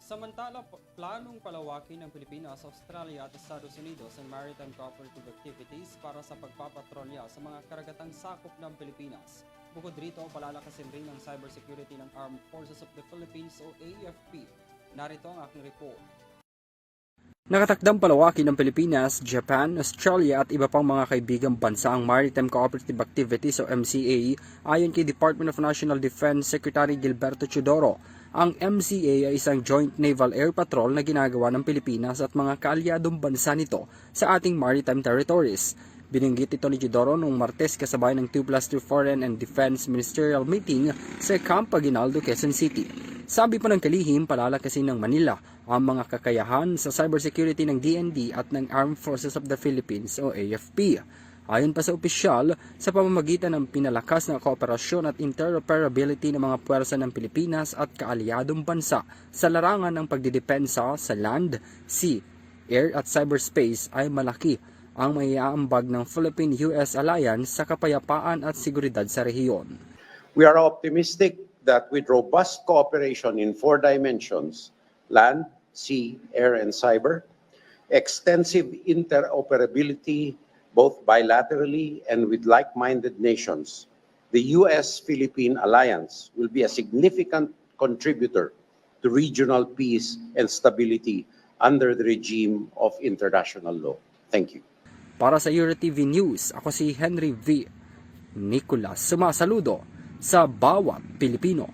Samantala, planong palawakin ng Pilipinas, Australia at Estados Unidos ang maritime cooperative activities para sa pagpapatrolya sa mga karagatang sakop ng Pilipinas. Bukod rito, palalakasin rin ang cybersecurity ng Armed Forces of the Philippines o AFP. Narito ang aking report. Nakatakdang palawakin ng Pilipinas, Japan, Australia at iba pang mga kaibigang bansa ang Maritime Cooperative Activities o MCA ayon kay Department of National Defense Secretary Gilberto Chodoro. Ang MCA ay isang joint naval air patrol na ginagawa ng Pilipinas at mga kaalyadong bansa nito sa ating maritime territories. Binanggit ito ni Chodoro noong Martes kasabay ng 2+2 Foreign and Defense Ministerial Meeting sa Camp Aguinaldo, Quezon City. Sabi pa ng kalihim, palalakasin ng Manila ang mga kakayahan sa cybersecurity ng DND at ng Armed Forces of the Philippines o AFP. Ayon pa sa opisyal, sa pamamagitan ng pinalakas na kooperasyon at interoperability ng mga puwersa ng Pilipinas at kaalyadong bansa sa larangan ng pagdidepensa sa land, sea, air at cyberspace ay malaki ang maiaambag ng Philippine-US Alliance sa kapayapaan at seguridad sa rehiyon. We are optimistic that with robust cooperation in 4 dimensions, land, sea, air, and cyber, extensive interoperability both bilaterally and with like-minded nations, the US-Philippine Alliance will be a significant contributor to regional peace and stability under the regime of international law. Thank you. Para sa EuroTV News, ako si Henry V. Nicolas, sumasaludo sa bawat Pilipino.